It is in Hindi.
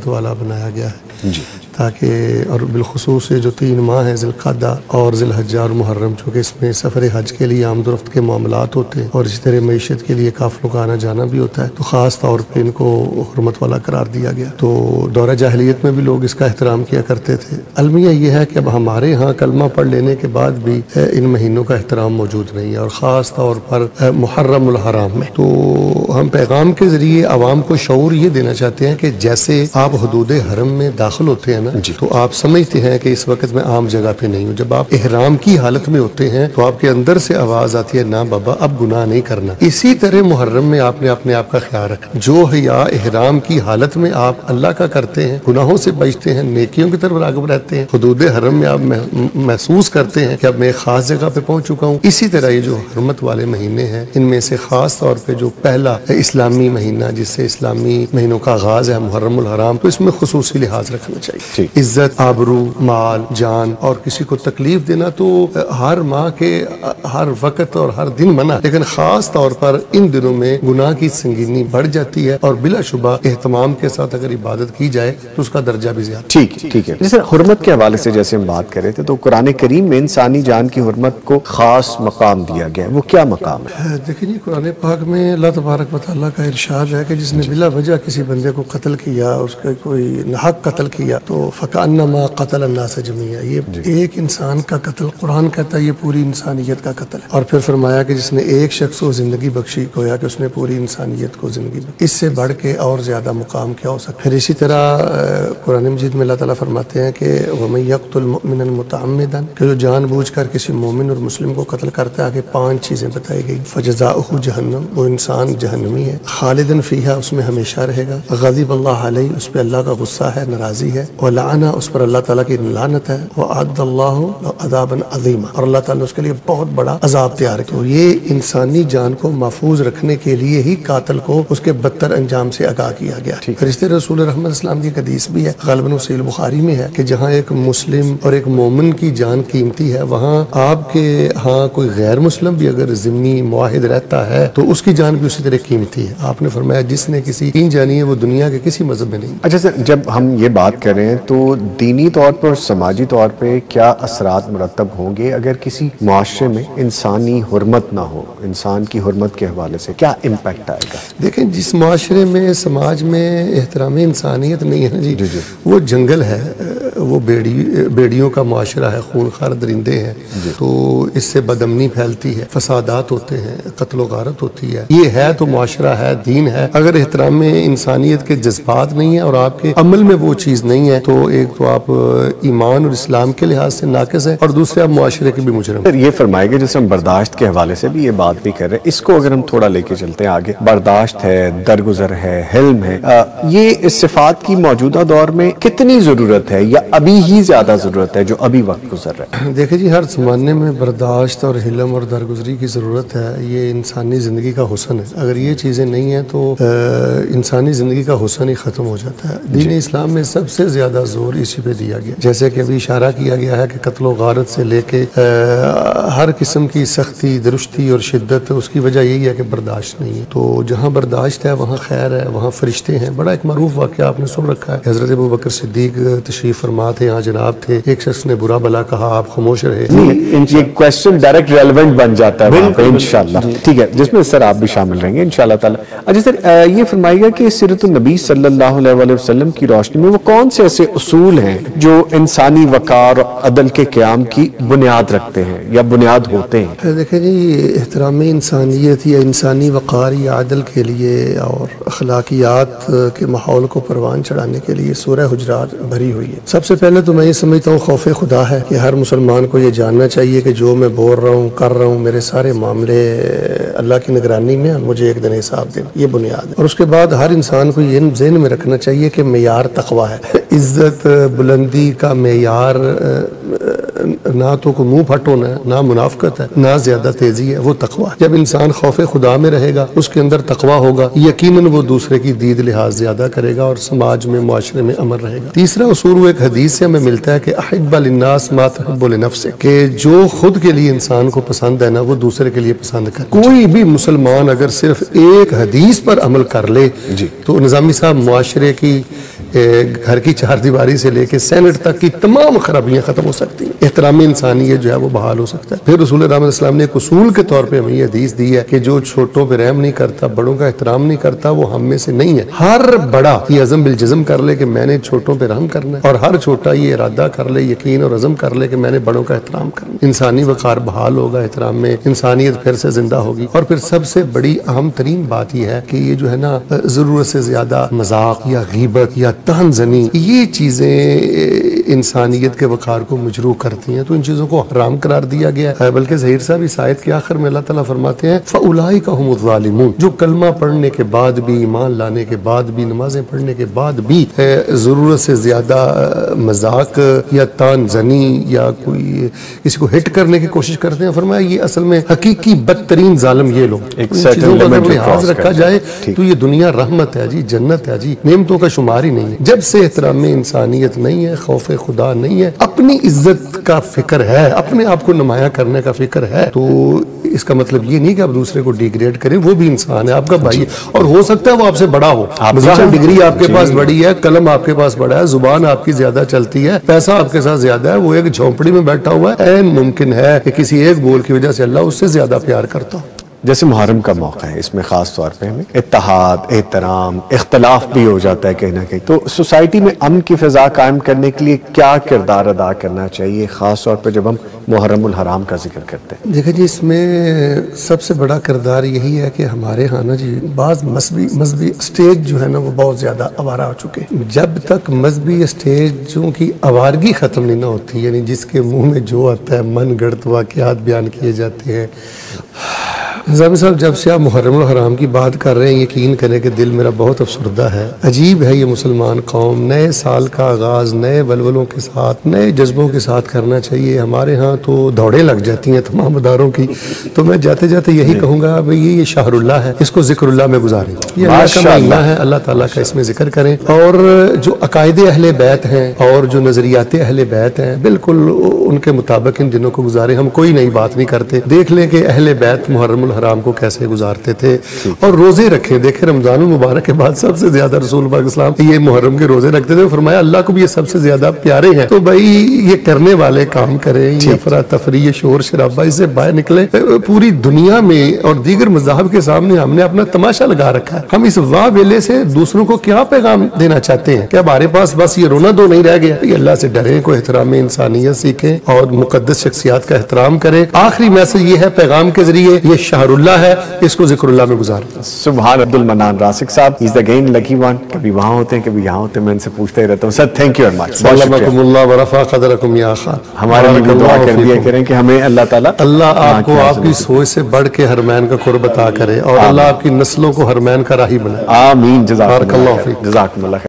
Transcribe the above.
हरमत वाला बनाया गया है जी। ताकि और बिलखुसूस जो 3 माह हैं ज़िलक़अदा और ज़िलहज्जा और मुहर्रम, चूँकि इसमें सफ़र हज के लिए आमदोरफ़्त के मामलात होते हैं और इसी तरह मईशत के लिए काफ़िलों का आना जाना भी होता है, तो ख़ास तौर पर इनको हुर्मत वाला करार दिया गया। तो दौरा जाहिलियत में भी लोग इसका एहतराम किया करते थे। अलमिया ये है कि अब हमारे यहाँ कलमा पढ़ लेने के बाद भी इन महीनों का एहतराम मौजूद नहीं है, और ख़ास तौर पर मुहर्रमुल हराम में। तो हम पैगाम के ज़रिए आवाम को शऊर ये देना चाहते हैं कि जैसे आप हुदूद हरम में दाखिल होते हैं ना, तो आप समझते हैं कि इस वक्त मैं आम जगह पे नहीं हूँ। जब आप इहराम की हालत में होते हैं तो आपके अंदर से आवाज़ आती है, ना बाबा अब गुनाह नहीं करना। इसी तरह मुहर्रम में आपने अपने आप का ख्याल रखना। जो हया इहराम की हालत में आप अल्लाह का करते हैं, गुनाहों से बचते हैं, नेकियों की तरफ राग़िब रहते हैं, हुदूद हरम में आप महसूस करते हैं कि अब मैं एक ख़ास जगह पे पहुँच चुका हूँ। इसी तरह ये जो हरमत वाले महीने हैं, इनमें से ख़ास तौर पर जो पहला इस्लामी महीना जिससे इस्लामी महीनों का आगाज़ है, मुहर्रमुल हराम, तो इसमें खुसूसी लिहाज रखना चाहिए। इज्जत, आबरू, माल, जान और किसी को तकलीफ देना तो हर माह के हर वक्त और हर दिन मना, लेकिन खास तौर पर इन दिनों में गुनाह की संगीनी बढ़ जाती है और बिलाशुबा एहतमाम के साथ अगर इबादत की जाए तो उसका दर्जा भी ज्यादा। ठीक है। जैसे हुर्मत के हवाले से जैसे हम बात कर रहे थे, तो कुरान करीम में इंसानी जान की हुर्मत को खास मकाम दिया गया है, वो क्या मकाम है? देखिए जी, कुरान पाक में अल्लाह तबारक व तआला का इरशाद है कि जिसने बिला वजह किसी बंदे को कत्ल किया, उसका कोई नाहक कत्ल किया, तो फ़कअन्नमा क़तल अन्नास जमीआ, ये एक इंसान का कत्ल, कुरान कहता है ये पूरी इंसानियत का कत्ल है। और फिर फरमाया कि जिसने एक शख्स को जिंदगी बख्शी, गोया कि उसने पूरी इंसानियत को जिंदगी बख्शी। इससे बढ़ के और ज्यादा मुकाम क्या हो सकता है? फिर इसी तरह कुरान मजीद में अल्लाह ताला फरमाते हैं कि वमन यक़्तुल मुअमिनन मुतअम्मिदन, कि जो जानबूझकर किसी मोमिन और मुस्लिम को कत्ल करता है, आगे 5 चीजें बताई गई। फजज़ाउहु जहन्नम, वो इंसान जहन्नमी है, खालिदन फीहा, उसमें हमेशा रहेगा, ग़ज़िब अल्लाह अलैहि, उस पर अल्लाह का गुस्सा है, नाराजी है, व लअना, उस पर अल्लाह ताला की लानत है, व अद्दल्लाहु अज़ाबन अज़ीमा, और अल्लाह ताला ने उसके लिए बहुत बड़ा अजाब तैयार किया। तो ये इंसानी जान को महफूज रखने के लिए ही कातिल को उसके बदतर अंजाम से आगाह किया गया। फिर इस तरह रसूल रहमत इस्लाम की हदीस भी है, ग़ालिबन सहीह बुखारी में है, कि जहाँ एक मुस्लिम और एक मोमिन की जान कीमती है, वहाँ आपके यहाँ कोई गैर मुस्लिम भी अगर ज़िम्मी मुआहिद रहता है तो उसकी जान भी उसी तरह कीमती है। आपने फरमाया जिसने किसी की जानी है वो दुनिया के किसी मजहब में नहीं। अच्छा सर, जब हम ये बात कर रहे हैं तो दीनी तौर पर और समाजी तौर पे क्या असरात मुरतब होंगे अगर किसी मुआशरे में इंसानी हुर्मत ना हो? इंसान की हुर्मत के हवाले से क्या इम्पैक्ट आएगा? देखें, जिस मुआशरे में समाज में एहतराम इंसानियत नहीं है ना जी, वो जंगल है, वो बेड़ियों का मुआशरा है, खूनखार दरिंदे हैं, तो इससे बदअमनी फैलती है, फसादात होते हैं, कत्लो गारत होती है। ये है तो मुआशरा है, दीन है। अगर एहतराम में इंसानियत के जज्बात नहीं है और आपके अमल में वो चीज़ नहीं है, तो एक तो आप ईमान और इस्लाम के लिहाज से नाकिस है और दूसरे आप मुआशरे के भी मुजरिम। ये फरमाएंगे जैसे हम बर्दाश्त के हवाले से भी ये बात भी कर रहे हैं, इसको अगर हम थोड़ा लेके चलते हैं आगे, बर्दाश्त है, दरगुजर है, हिल्म है, ये इस सिफात की मौजूदा दौर में कितनी जरूरत है या अभी ही ज्यादा जरूरत है जो अभी वक्त गुजर रहा है? देखिए जी, हर जमाने में बर्दाश्त और हिल्म और दरगुजरी की जरूरत है। ये इंसानी जिंदगी का हुस्न है। अगर ये चीजें नहीं है तो इंसानी जिंदगी का हुस्न ही खत्म हो जाता है। दीन इस्लाम में सबसे ज्यादा जोर इसी पे दिया गया, जैसे कि अभी इशारा किया गया है कि कत्लो गारत से लेके हर किस्म की सख्ती, दुरुस्ती और शिद्दत, उसकी वजह यही है कि बर्दाश्त नहीं है। तो जहाँ बर्दाश्त है वहाँ खैर है, वहाँ फरिश्ते हैं। बड़ा एक मरूफ वाक़या आपने सुन रखा है, हज़रत अबू बकर सिद्दीक तशरीफ फरमा थे, यहाँ जनाब थे, एक शख्स ने बुरा भला कहा, आप खामोश रहे। ये क्वेश्चन डायरेक्ट रेलेवेंट बन जाता है इंशाल्लाह, ठीक है, जिसमें सर आप भी शामिल रहेंगे इंशाल्लाह ताला। अच्छा सर, ये फरमाइएगा कि सीरत नबी सल्लल्लाहु अलैहि वसल्लम की रोशनी में वो कौन से ऐसे उसूल हैं जो इंसानी वकार और अदल के क़याम की बुनियाद रखते हैं या बुनियाद होते हैं? देखिए जी, एहतराम इंसानियत या इंसानी वकार या अदल के लिए और अखलाकियात के माहौल को परवान चढ़ाने के लिए सूरह हुजरात भरी हुई है। सबसे पहले तो मैं ये समझता हूँ खौफ खुदा है कि हर मुसलमान को ये जानना चाहिए कि जो मैं बोल रहा हूँ, कर रहा हूँ, मेरे सारे मामले अल्लाह की निगरानी में, मुझे एक दिन हिसाब देना, ये बुनियाद है। और उसके बाद हर इंसान को ये ज़हन में रखना चाहिए कि मेयार तकवा है। इज्जत बुलंदी का मेयार ना तो को मुंह फट होना है, ना मुनाफकत है, ना ज्यादा तेजी है, वो तकवा है। जब इंसान खौफ खुदा में रहेगा, उसके अंदर तकवा होगा, यकीनन वो दूसरे की दीद लिहाज ज्यादा करेगा और समाज में, मुआशरे में अमर रहेगा। तीसरा उसूल वो एक हदीस से हमें मिलता है कि अहिब्ब लिन्नास मा तुहिब्बु लिनफ्सिक, कि जो खुद के लिए इंसान को पसंद है ना, वो दूसरे के लिए पसंद करे। कोई भी मुसलमान अगर सिर्फ एक हदीस पर अमल कर ले तो निज़ामी साहब मुआशरे की घर की चारदीवारी से लेके सेनेट तक की तमाम खराबियां खत्म हो सकती हैं। एहतराम इंसानियत जो है वो बहाल हो सकता है। फिर रसूल रहमत ने एक उसूल के तौर पे हमें ये हदीस दी है कि जो छोटों पे रहम नहीं करता, बड़ों का एहतराम नहीं करता, वो हम में से नहीं है। हर बड़ा ये अज़म बिल जज़म कर ले कि मैंने छोटों पे रहम करना है, और हर छोटा ये इरादा कर ले, यकीन और अज़म कर ले कि मैंने बड़ों का एहतराम करना। इंसानी वक़ार बहाल होगा, एहतराम में इंसानियत फिर से जिंदा होगी। और फिर सबसे बड़ी अहम तरीन बात यह है कि ये जो है ना, जरूरत से ज्यादा मजाक या गीबत या तहनजनी, ये चीजें इंसानियत के वक़ार को मजरू करती हैं, तो इन चीजों को हराम करार दिया गया है। बल्कि ज़हीर साहब इस आयत के आखिर में अल्लाह ताला फरमाते हैं फ़उलाइका हुमुज़ ज़ालिमून, जो कलमा पढ़ने के बाद भी, ईमान लाने के बाद भी, नमाजें पढ़ने के बाद भी जरूरत से ज्यादा मजाक या तानजनी या कोई किसी को हिट करने की कोशिश करते हैं, फरमाया ये असल में हकीकी बदतरीन जालिम ये लोग। चीजों का अगर लिहाज रखा जाए तो ये दुनिया रहमत है जी, जन्नत है जी, नेमतों का शुमार ही नहीं है। जब से एहतराम में इंसानियत नहीं है, खौफ खुदा नहीं है, अपनी इज्जत का फिक्र है, अपने आप को नुमाया करने का फिक्र है, तो इसका मतलब ये नहीं कि आप दूसरे को डिग्रेड करें। वो भी इंसान है, आपका भाई है, और हो सकता है वो आपसे बड़ा हो। डिग्री आपके पास बड़ी है, कलम आपके पास बड़ा है, जुबान आपकी ज्यादा चलती है, पैसा आपके साथ ज्यादा है, वो एक झोंपड़ी में बैठा हुआ है, मुमकिन है कि किसी एक बोल की वजह से अल्लाह उससे ज्यादा प्यार करता हो। जैसे मुहर्रम का मौका है, इसमें खास तौर पे हमें इत्तेहाद, एहतराम, इख्तलाफ भी हो जाता है कहीं ना कहीं, तो सोसाइटी में अमन की फिजा कायम करने के लिए क्या किरदार अदा करना चाहिए, खास तौर पे जब हम मुहर्रमुल हराम का जिक्र करते हैं? देखिए जी, इसमें सबसे बड़ा किरदार यही है कि हमारे यहाँ ना जी बाज़ मजहबी स्टेज जो है ना वो बहुत ज्यादा आवारा हो चुके हैं। जब तक मजहबी स्टेजों की आवारगी खत्म नहीं ना होती, यानी जिसके मुंह में जो आता है मन गढ़त वाक़यात बयान किए जाते हैं। ज़ामी साहब, जब से आप मुहर्रमुल हराम की बात कर रहे हैं, यकीन करें कि दिल मेरा बहुत अफसरदा है। अजीब है ये मुसलमान कौम, नए साल का आगाज़ नए वलवलों के साथ, नए जज्बों के साथ करना चाहिए। हमारे यहाँ तो दौड़ें लग जाती हैं तमाम अदारों की। तो मैं जाते जाते यही कहूँगा भाई, ये शाहरुल्लाह है, इसको ज़िक्रुल्लाह में गुजारें। ये अल्लाह का महीना है, अल्लाह ताला का इसमें जिक्र करें। और जो अकायदे अहले बैत हैं और जो नज़रियाते अहले बैत हैं, बिल्कुल उनके मुताबिक इन दिनों को गुजारें। हम कोई नई बात नहीं करते। देख लें कि अहले बैत मुहर्रमुल हराम को कैसे गुजारते थे, और रोजे रखे। देखे रमजान मुबारक के बाद सबसे ज्यादा रसूल पाक इस्लाम ये मुहर्रम के रोजे रखते थे। फरमाया अल्लाह को भी ये सबसे ज्यादा प्यारे हैं। तो भाई ये करने वाले काम करें, ये अफरा तफरी, ये शोर शराबा, इससे बाहर निकले। पूरी दुनिया में और दीगर मज़ाहब के सामने हमने अपना तमाशा लगा रखा है। हम इस वाह वेले से दूसरों को क्या पैगाम देना चाहते हैं? क्या हमारे पास बस ये रोना दो नहीं रह गया? अल्लाह से डरें, को एहतराम इंसानियत सीखें और मुकद्दस शख्सियात का एहतराम करें। आखिरी मैसेज ये है पैगाम के जरिए, ये शाहरुल्लाह है, इसको जिक्रुल्लाह में गुजार। सुभान अब्दुल मन्नान रासिक साहब, is the again lucky one. कभी वहाँ होते हैं, कभी यहाँ होते हैं, मैं इनसे पूछते ही रहता हूँ। Sir thank you very much. हमारे लिए दुआ कर दिया करें कि हमें अल्लाह ताला आपको आपकी सोच से बढ़ के हरमैन का कुर्ब अता करे और अल्लाह आपकी नस्लों को हरमैन का राही बनाए। आमीन। जज़ाकल्लाह खैर।